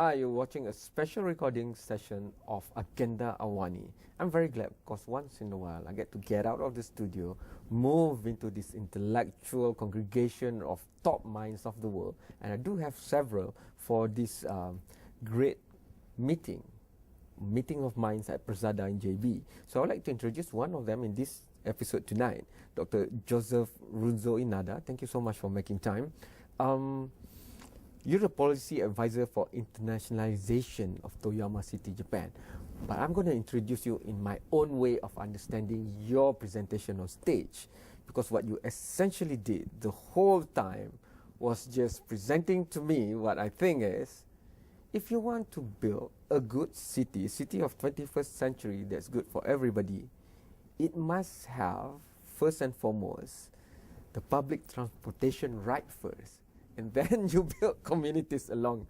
Hi, you're watching a special recording session of Agenda Awani. I'm very glad because once in a while I get out of the studio, move into this intellectual congregation of top minds of the world, and I do have several for this great meeting of minds at Prasada in JB. So I'd like to introduce one of them in this episode tonight, Dr. Joseph Runzo Inada. Thank you so much for making time. You're the policy advisor for internationalization of Toyama City, Japan. But I'm going to introduce you in my own way of understanding your presentation on stage, because what you essentially did the whole time was just presenting to me what I think is, if you want to build a good city of 21st century that's good for everybody, it must have, first and foremost, the public transportation right first. And then you build communities along.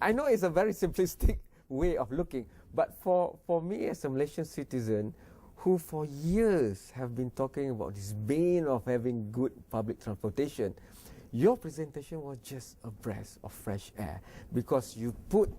I know it's a very simplistic way of looking, but for me as a Malaysian citizen who for years have been talking about this bane of having good public transportation, your presentation was just a breath of fresh air, because you put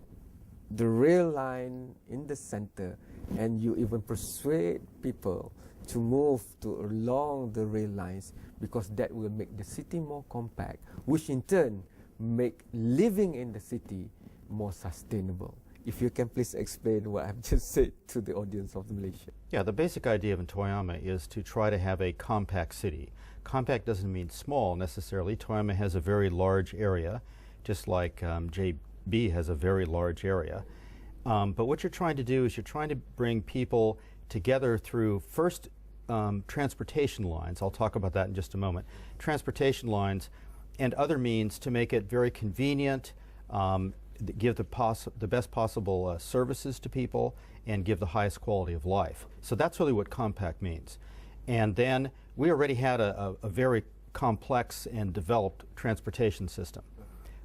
the rail line in the center and you even persuade people to move along the rail lines, because that will make the city more compact, which in turn make living in the city more sustainable. If you can please explain what I've just said to the audience of Malaysia. Yeah, the basic idea of Toyama is to try to have a compact city. Compact doesn't mean small necessarily. Toyama has a very large area, just like JB has a very large area. But what you're trying to do is you're trying to bring people together through first transportation lines. I'll talk about that in just a moment. Transportation lines and other means to make it very convenient, give the best possible services to people, and give the highest quality of life. So that's really what compact means. And then we already had a very complex and developed transportation system.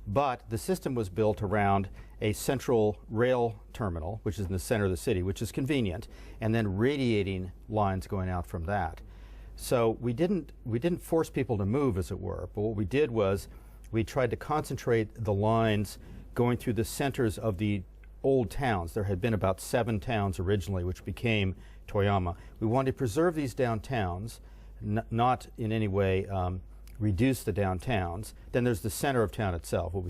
But the system was built around a central rail terminal, which is in the center of the city, which is convenient, and then radiating lines going out from that. So we didn't force people to move, as it were, but what we did was we tried to concentrate the lines going through the centers of the old towns. There had been about 7 towns originally, which became Toyama. We wanted to preserve these downtowns, not in any way reduce the downtowns. Then there's the center of town itself, what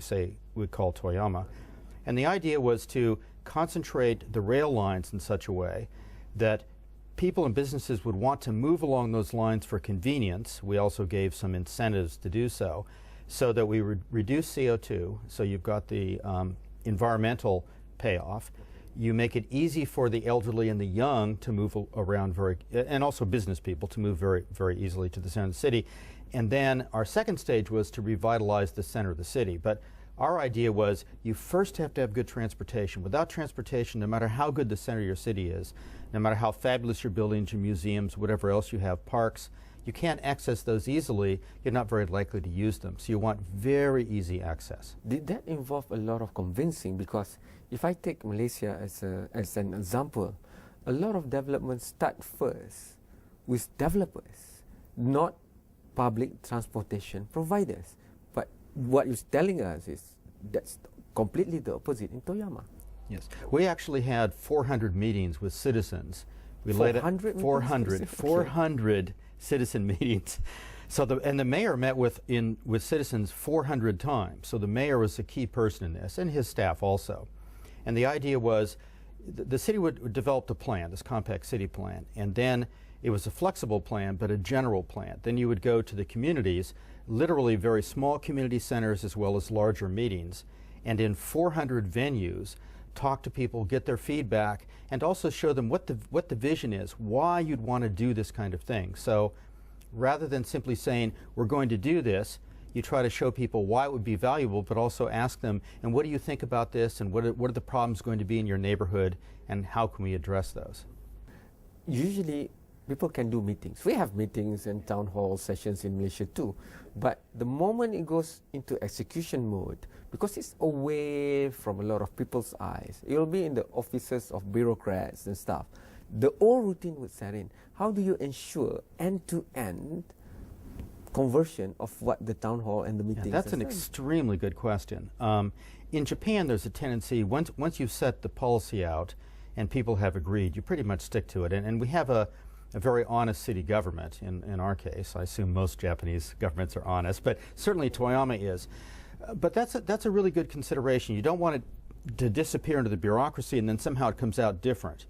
we call Toyama. And the idea was to concentrate the rail lines in such a way that people and businesses would want to move along those lines for convenience. We also gave some incentives to do so that we would reduce CO2, so you've got the environmental payoff. You make it easy for the elderly and the young to move around and also business people to move very, very easily to the center of the city. And then our second stage was to revitalize the center of the city. But our idea was you first have to have good transportation. Without transportation, no matter how good the center of your city is, no matter how fabulous your buildings, your museums, whatever else you have, parks, you can't access those easily. You're not very likely to use them. So you want very easy access. Did that involve a lot of convincing? Because if I take Malaysia as an example, a lot of developments start first with developers, not public transportation providers. But what you're telling us is that's completely the opposite in Toyama. Yes. We actually had 400 meetings with citizens. We 400 citizen meetings. So the mayor met with citizens 400 times. So the mayor was a key person in this, and his staff also. And the idea was the city would develop a plan, this compact city plan, and then it was a flexible plan, but a general plan. Then you would go to the communities, literally very small community centers as well as larger meetings, and in 400 venues, talk to people, get their feedback, and also show them what the vision is, why you'd want to do this kind of thing. So rather than simply saying, we're going to do this, you try to show people why it would be valuable, but also ask them, and what do you think about this, and what are the problems going to be in your neighborhood, and how can we address those? Usually, people can do meetings. We have meetings and town hall sessions in Malaysia too. But the moment it goes into execution mode, because it's away from a lot of people's eyes, it will be in the offices of bureaucrats and stuff, the old routine would set in. How do you ensure end-to-end conversion of what the town hall and the meetings. Yeah, that's an extremely good question. in Japan, there's a tendency, once you've set the policy out and people have agreed, you pretty much stick to it. And we have a very honest city government in our case. I assume most Japanese governments are honest, but certainly Toyama is. But that's a really good consideration. You don't want it to disappear into the bureaucracy and then somehow it comes out different.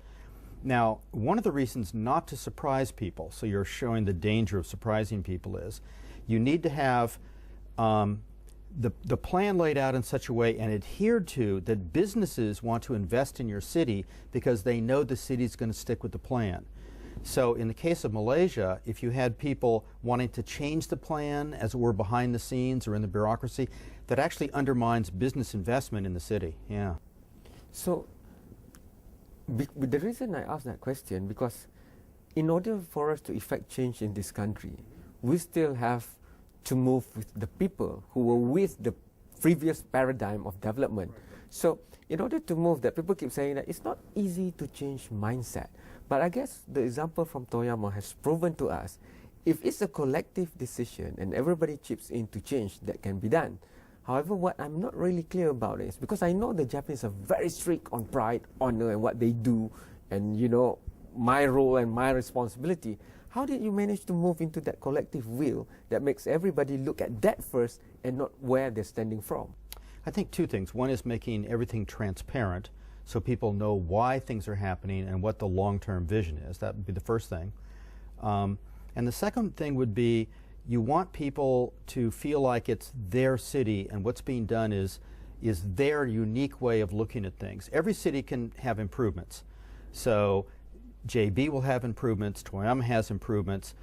Now, one of the reasons not to surprise people, so you're showing the danger of surprising people, is you need to have the plan laid out in such a way and adhered to that businesses want to invest in your city because they know the city's going to stick with the plan. So in the case of Malaysia, if you had people wanting to change the plan, as it were, behind the scenes or in the bureaucracy, that actually undermines business investment in the city. Yeah. So the reason I ask that question, because in order for us to effect change in this country, we still have to move with the people who were with the previous paradigm of development. So in order to move that, people keep saying that it's not easy to change mindset. But I guess the example from Toyama has proven to us, if it's a collective decision and everybody chips in to change, that can be done. However, what I'm not really clear about is, because I know the Japanese are very strict on pride, honor, and what they do, and you know, my role and my responsibility. How did you manage to move into that collective will that makes everybody look at that first and not where they're standing from? I think two things. One is making everything transparent so people know why things are happening and what the long-term vision is. That would be the first thing. And the second thing would be, you want people to feel like it's their city and what's being done is their unique way of looking at things. Every city can have improvements. So JB will have improvements, Toyama has improvements.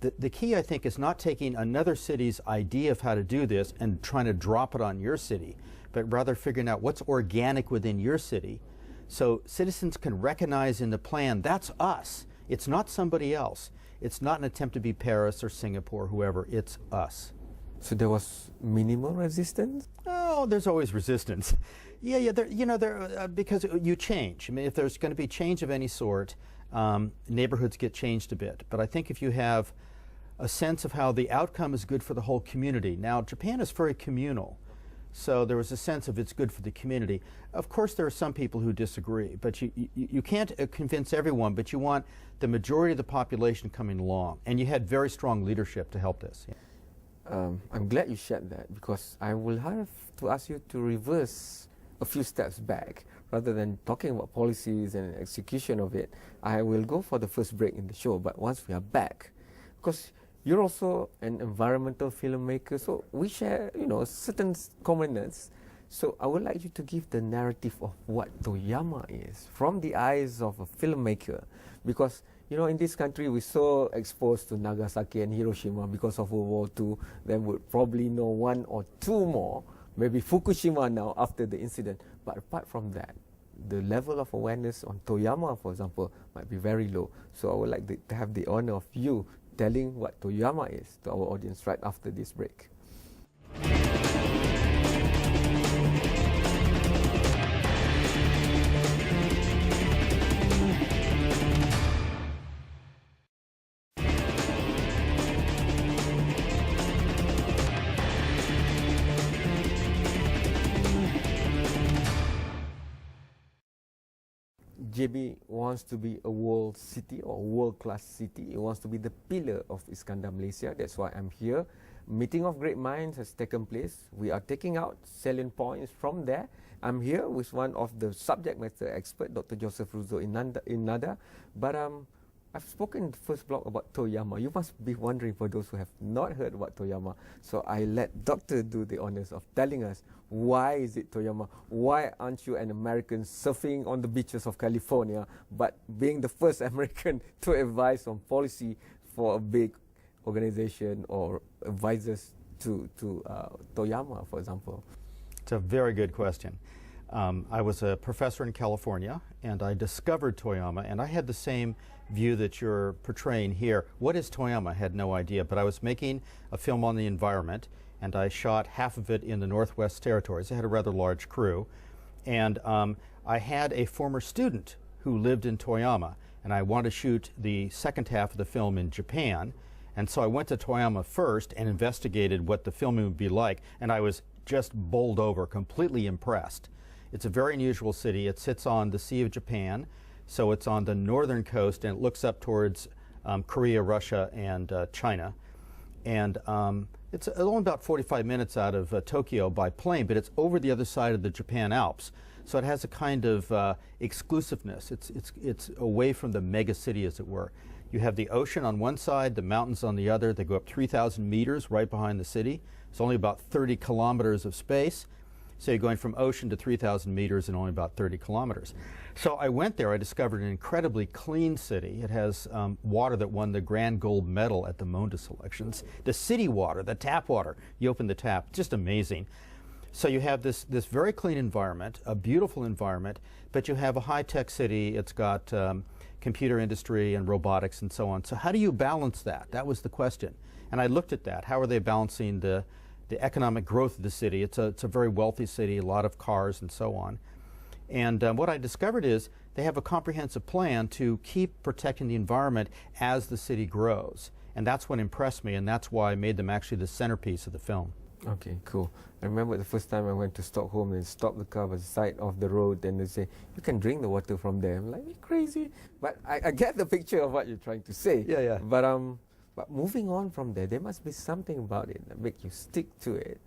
The key, I think, is not taking another city's idea of how to do this and trying to drop it on your city, but rather figuring out what's organic within your city so citizens can recognize in the plan, that's us. It's not somebody else. It's not an attempt to be Paris or Singapore, whoever. It's us. So there was minimal resistance? Oh, there's always resistance. Yeah, because you change. I mean, if there's going to be change of any sort, neighborhoods get changed a bit. But I think if you have a sense of how the outcome is good for the whole community. Now, Japan is very communal, so there was a sense of it's good for the community. Of course, there are some people who disagree, but you can't convince everyone, but you want the majority of the population coming along. And you had very strong leadership to help this. Yeah. I'm glad you shared that, because I will have to ask you to reverse a few steps back. Rather than talking about policies and execution of it, I will go for the first break in the show. But once we are back, because you're also an environmental filmmaker, so we share, certain commonness. So I would like you to give the narrative of what Toyama is from the eyes of a filmmaker, because in this country we're so exposed to Nagasaki and Hiroshima because of World War II. Then we'll probably know one or two more, maybe Fukushima now after the incident. But apart from that, the level of awareness on Toyama, for example, might be very low. So I would like to have the honor of you telling what Toyama is to our audience right after this break. JB wants to be a world city or world-class city. It wants to be the pillar of Iskandar Malaysia. That's why I'm here. Meeting of great minds has taken place. We are taking out salient points from there. I'm here with one of the subject matter expert, Dr. Joseph Ruzo in NADA. But I've spoken in the first block about Toyama. You must be wondering, for those who have not heard about Toyama. So I let Doctor do the honors of telling us, why is it Toyama? Why aren't you an American surfing on the beaches of California, but being the first American to advise on policy for a big organization or advisors to Toyama, for example? It's a very good question. I was a professor in California, and I discovered Toyama, and I had the same view that you're portraying here. What is Toyama? I had no idea, but I was making a film on the environment, and I shot half of it in the Northwest Territories. I had a rather large crew, and I had a former student who lived in Toyama, and I wanted to shoot the second half of the film in Japan, and so I went to Toyama first and investigated what the filming would be like, and I was just bowled over, completely impressed. It's a very unusual city. It sits on the Sea of Japan, so it's on the northern coast, and it looks up towards Korea, Russia, and China. And it's only about 45 minutes out of Tokyo by plane, but it's over the other side of the Japan Alps. So it has a kind of exclusiveness. It's away from the mega city, as it were. You have the ocean on one side, the mountains on the other. They go up 3,000 meters right behind the city. It's only about 30 kilometers of space. So you're going from ocean to 3,000 meters in only about 30 kilometers. So I went there. I discovered an incredibly clean city. It has water that won the grand gold medal at the Monde selections. The city water, the tap water. You open the tap, just amazing. So you have this very clean environment, a beautiful environment, but you have a high-tech city. It's got computer industry and robotics and so on. So how do you balance that? That was the question. And I looked at that. How are they balancing the economic growth of the city? It's a very wealthy city, a lot of cars and so on. And what I discovered is they have a comprehensive plan to keep protecting the environment as the city grows. And that's what impressed me, and that's why I made them actually the centerpiece of the film. Okay, cool. I remember the first time I went to Stockholm and stopped the car by the side of the road, and they say, you can drink the water from there. I'm like, you're crazy. But I get the picture of what you're trying to say. Yeah, yeah. But moving on from there makes be something about it that make you stick to it,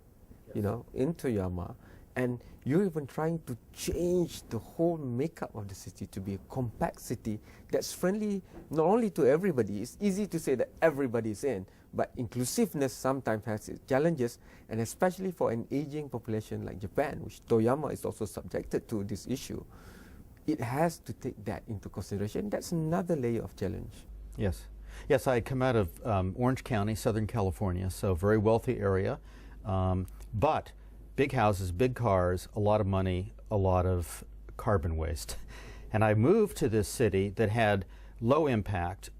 you know, in Toyama. And you're even trying to change the whole makeup of the city to be a compact city that's friendly not only to everybody. It's easy to say that everybody's in, but inclusiveness sometimes has its challenges, and especially for an aging population like Japan, which Toyama is also subjected to this issue, it has to take that into consideration. That's another layer of challenge. Yes. Yes, I had come out of Orange County, Southern California, so very wealthy area, but big houses, big cars, a lot of money, a lot of carbon waste. And I moved to this city that had low impact,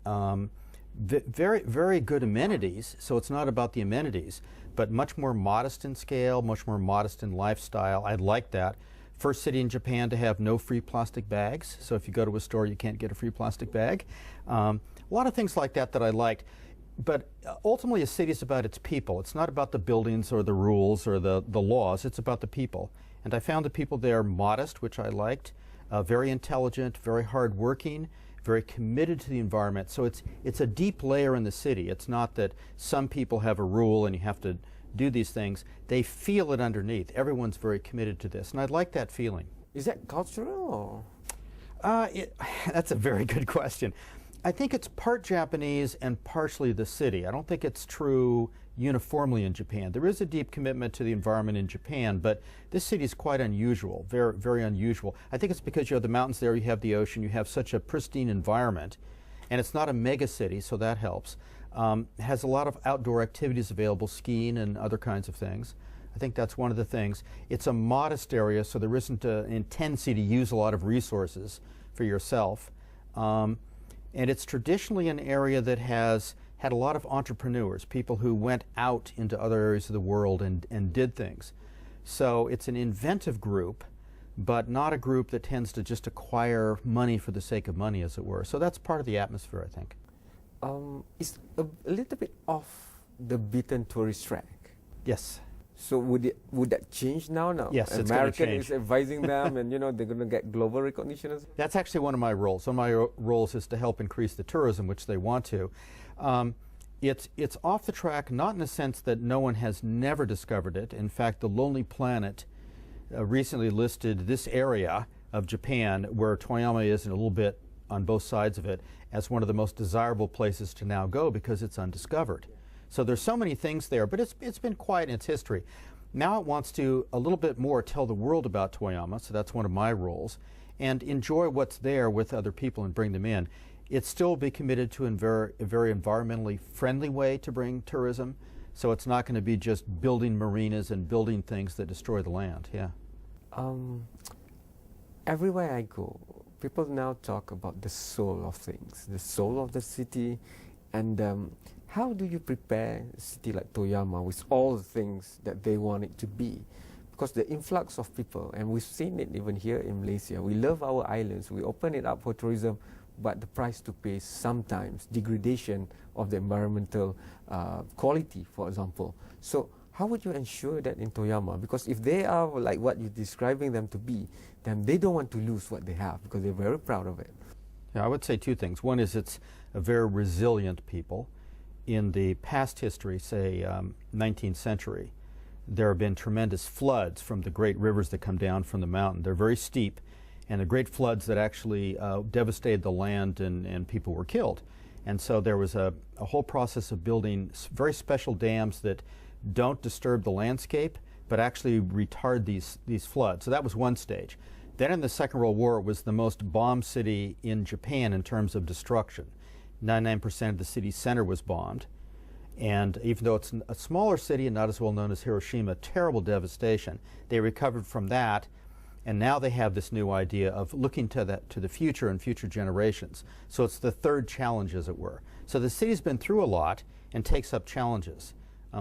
very, very good amenities, so it's not about the amenities, but much more modest in scale, much more modest in lifestyle. I like that. First city in Japan to have no free plastic bags, so if you go to a store you can't get a free plastic bag. A lot of things like that I liked. But ultimately a city is about its people. It's not about the buildings or the rules or the laws, it's about the people. And I found the people there modest, which I liked, very intelligent, very hardworking, very committed to the environment. So it's a deep layer in the city. It's not that some people have a rule and you have to do these things. They feel it underneath. Everyone's very committed to this, and I like that feeling. Is that cultural, or? That's a very good question. I think it's part Japanese and partially the city. I don't think it's true uniformly in Japan. There is a deep commitment to the environment in Japan, but this city is quite unusual, very, very unusual. I think it's because you have the mountains there, you have the ocean, you have such a pristine environment, and it's not a mega city, so that helps. It has a lot of outdoor activities available, skiing and other kinds of things. I think that's one of the things. It's a modest area, so there isn't an tendency to use a lot of resources for yourself. And it's traditionally an area that has had a lot of entrepreneurs, people who went out into other areas of the world and did things. So it's an inventive group, but not a group that tends to just acquire money for the sake of money, as it were. So that's part of the atmosphere, I think. It's a little bit off the beaten tourist track. Yes. So would that change now? Yes, it's going to American change. is advising them, and they're going to get global recognition as well? That's actually one of my roles. One of my roles is to help increase the tourism, which they want to. It's off the track, not in the sense that no one has never discovered it. In fact, the Lonely Planet recently listed this area of Japan, where Toyama is, and a little bit on both sides of it, as one of the most desirable places to now go because it's undiscovered. So there's so many things there, but it's been quiet in its history. Now it wants to a little bit more tell the world about Toyama, so that's one of my roles, and enjoy what's there with other people and bring them in. It's still be committed to a very environmentally friendly way to bring tourism, so it's not going to be just building marinas and building things that destroy the land. Yeah. Everywhere I go, people now talk about the soul of things, the soul of the city, and how do you prepare a city like Toyama with all the things that they want it to be? Because the influx of people, and we've seen it even here in Malaysia, we love our islands, we open it up for tourism, but the price to pay is sometimes degradation of the environmental quality, for example. So how would you ensure that in Toyama? Because if they are like what you're describing them to be, then they don't want to lose what they have because they're very proud of it. Yeah, I would say two things. One is it's a very resilient people. In the past history, say 19th century, there have been tremendous floods from the great rivers that come down from the mountain. They're very steep, and the great floods that actually devastated the land and people were killed. And so there was a whole process of building very special dams that don't disturb the landscape, but actually retard these floods. So that was one stage. Then in the Second World War, it was the most bombed city in Japan in terms of destruction. 99% of the city's center was bombed. And even though it's a smaller city and not as well known as Hiroshima, terrible devastation. They recovered from that, and now they have this new idea of looking to the future and future generations. So it's the third challenge, as it were. So the city's been through a lot and takes up challenges.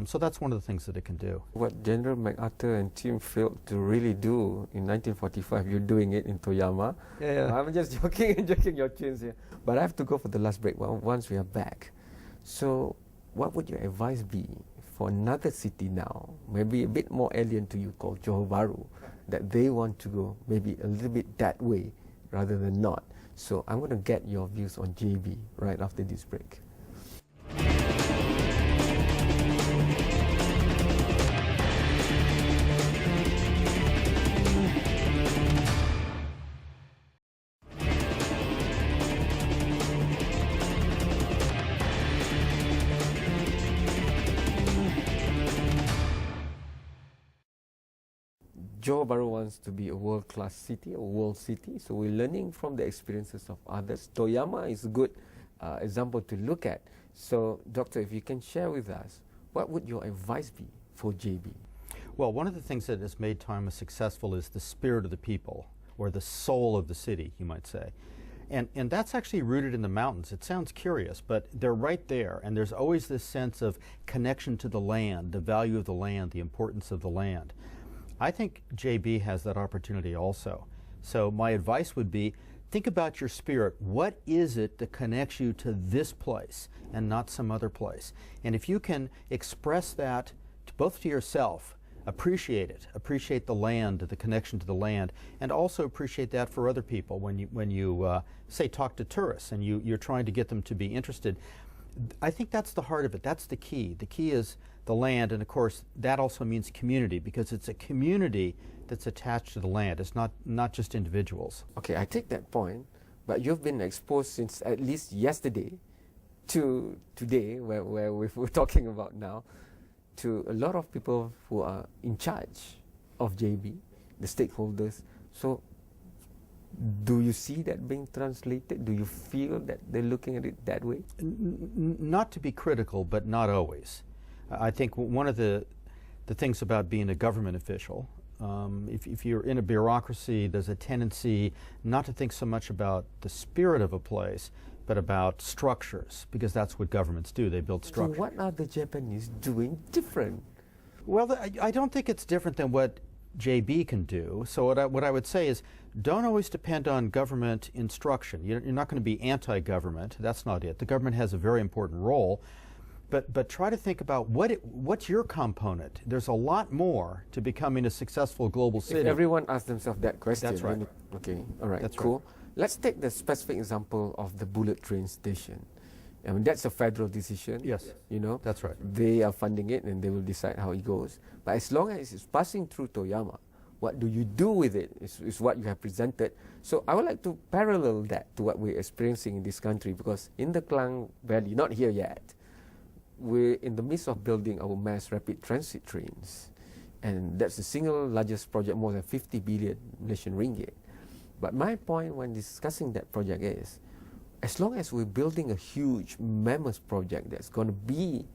So that's one of the things that it can do. What General MacArthur and team failed to really do in 1945, you're doing it in Toyama. Yeah. I'm just joking and joking your chins here. But I have to go for the last break once we are back. So what would your advice be for another city now, maybe a bit more alien to you, called Johor Bahru, that they want to go maybe a little bit that way rather than not? So I'm going to get your views on JB right after this break. Johor Bahru wants to be a world-class city, a world city, so we're learning from the experiences of others. Toyama is a good example to look at. So, Doctor, if you can share with us, what would your advice be for JB? Well, one of the things that has made Toyama successful is the spirit of the people, or the soul of the city, you might say. And that's actually rooted in the mountains. It sounds curious, but they're right there, and there's always this sense of connection to the land, the value of the land, the importance of the land. I think JB has that opportunity also. So my advice would be, think about your spirit. What is it that connects you to this place and not some other place? And if you can express that both to yourself, appreciate it, appreciate the land, the connection to the land, and also appreciate that for other people when you say talk to tourists and you're trying to get them to be interested. I think that's the heart of it. That's the key. The key is the land, and of course that also means community, because it's a community that's attached to the land. It's not just individuals. Okay, I take that point, but you've been exposed since at least yesterday to today, where we're talking about now, to a lot of people who are in charge of JB, the stakeholders. So do you see that being translated? Do you feel that they're looking at it that way? Not to be critical, but not always. I think one of the things about being a government official, if you're in a bureaucracy, there's a tendency not to think so much about the spirit of a place, but about structures, because that's what governments do. They build structures. So what are the Japanese doing different? Well, I don't think it's different than what JB can do. So what I would say is, don't always depend on government instruction. You're not going to be anti-government. That's not it. The government has a very important role. But try to think about what's your component. There's a lot more to becoming a successful global city. If everyone asks themselves that question. That's right. Okay, all right, That's cool. right. Let's take the specific example of the bullet train station. I mean, that's a federal decision. Yes, you know. that's right. They are funding it and they will decide how it goes. But as long as it's passing through Toyama, what do you do with it is what you have presented. So I would like to parallel that to what we're experiencing in this country, because in the Klang Valley, not here yet, we're in the midst of building our mass rapid transit trains. And that's the single largest project, more than 50 billion Malaysian ringgit. But my point when discussing that project is, as long as we're building a huge mammoth project that's going to be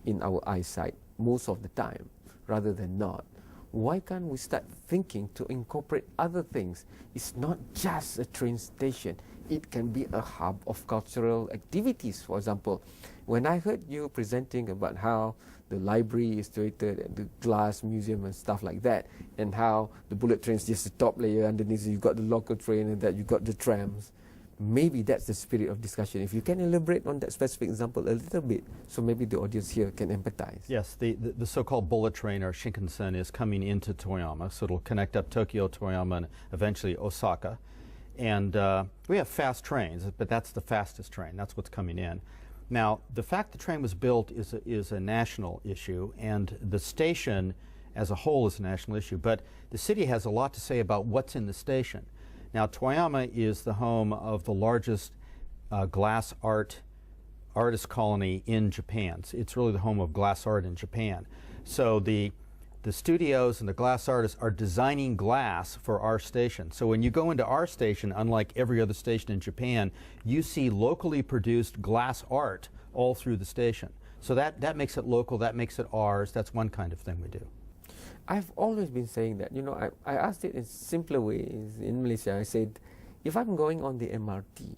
in our eyesight most of the time, rather than not, why can't we start thinking to incorporate other things? It's not just a train station. It can be a hub of cultural activities. For example, when I heard you presenting about how the library is situated at the glass museum and stuff like that, and how the bullet train is just the top layer, underneath you've got the local train, and that you've got the trams. maybe that's the spirit of discussion. If you can elaborate on that specific example a little bit, so maybe the audience here can empathize. Yes, the so-called bullet train or Shinkansen is coming into Toyama, so it'll connect up Tokyo, Toyama, and eventually Osaka. And we have fast trains, but that's the fastest train. That's what's coming in. Now, the fact the train was built is a national issue, and the station as a whole is a national issue. But the city has a lot to say about what's in the station. Now, Toyama is the home of the largest glass artist colony in Japan. It's really the home of glass art in Japan. So the studios and the glass artists are designing glass for our station. So when you go into our station, unlike every other station in Japan, you see locally produced glass art all through the station. So that makes it local, that makes it ours. That's one kind of thing we do. I've always been saying that. You know, I asked it in simpler ways. In Malaysia, I said, if I'm going on the MRT,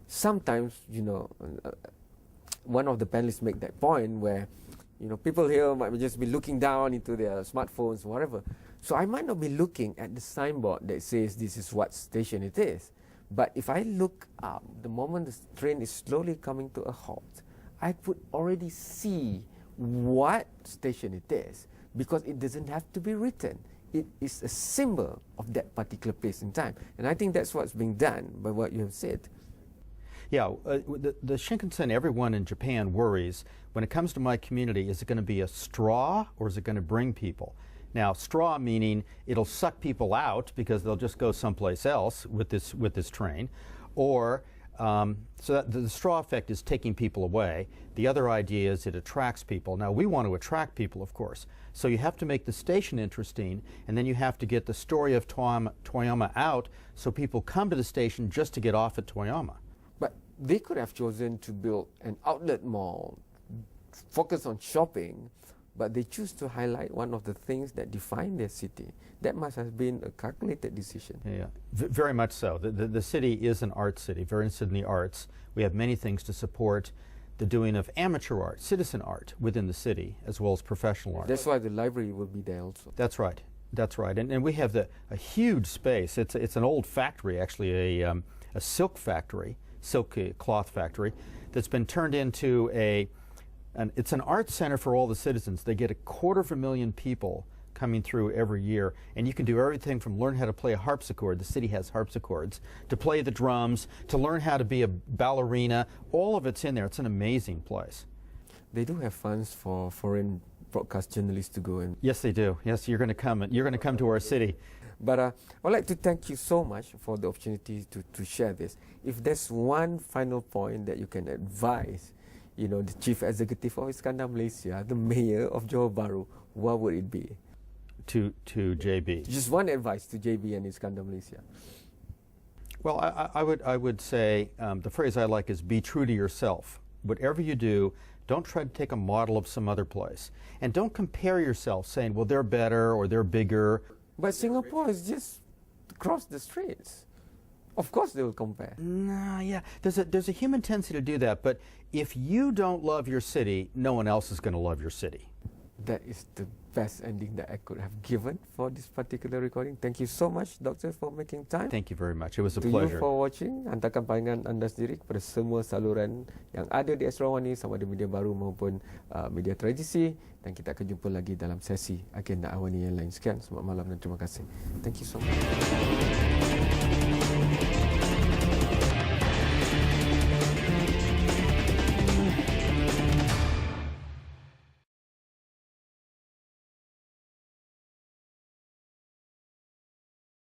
sometimes, you know, one of the panelists make that point where, you know, people here might just be looking down into their smartphones, whatever. So I might not be looking at the signboard that says this is what station it is. But if I look up, the moment the train is slowly coming to a halt, I could already see what station it is, because it doesn't have to be written. It is a symbol of that particular place in time. And I think that's what's being done by what you have said. Yeah, the Shinkansen, everyone in Japan worries, when it comes to my community, is it going to be a straw or is it going to bring people? Now, straw meaning it'll suck people out because they'll just go someplace else with this train, or so that the straw effect is taking people away. The other idea is it attracts people. Now, we want to attract people, of course. So you have to make the station interesting, and then you have to get the story of Toyama out so people come to the station just to get off at Toyama. But they could have chosen to build an outlet mall, focus on shopping, but they choose to highlight one of the things that define their city. That must have been a calculated decision. Yeah, very much so. The city is an art city, very interested in the arts. We have many things to support the doing of amateur art, citizen art within the city, as well as professional art. That's why the library will be there also. That's right. That's right. And we have a huge space. It's an old factory, actually, a silk factory, silk cloth factory, that's been turned into it's an art center for all the citizens. They get 250,000 people coming through every year, and you can do everything from learn how to play a harpsichord, the city has harpsichords, to play the drums, to learn how to be a ballerina. All of it's in there. It's an amazing place. They do have funds for foreign broadcast journalists to go in. Yes, they do. Yes, you're going to come. You're going to come to our city. But I'd like to thank you so much for the opportunity to share this. If there's one final point that you can advise, you know, the Chief Executive of Iskandar Malaysia, the Mayor of Johor Bahru, what would it be? To JB. Just one advice to JB and Iskandar Malaysia. Well, I would say the phrase I like is be true to yourself. Whatever you do, don't try to take a model of some other place. And don't compare yourself saying, well, they're better or they're bigger. But Singapore is just across the streets. Of course they will compare. Nah, yeah. There's a human tendency to do that, but if you don't love your city, no one else is going to love your city. That is the best ending that I could have given for this particular recording. Thank you so much, Doctor, for making time. Thank you very much. It was a to pleasure. You for watching. Hantarkan pandangan anda sendiri kepada semua saluran yang ada di Astro Awani, sama ada media baru maupun media tradisi. Dan kita akan jumpa lagi dalam sesi agenda Awani yang lain. Sekian, selamat malam dan terima kasih. Thank you so much.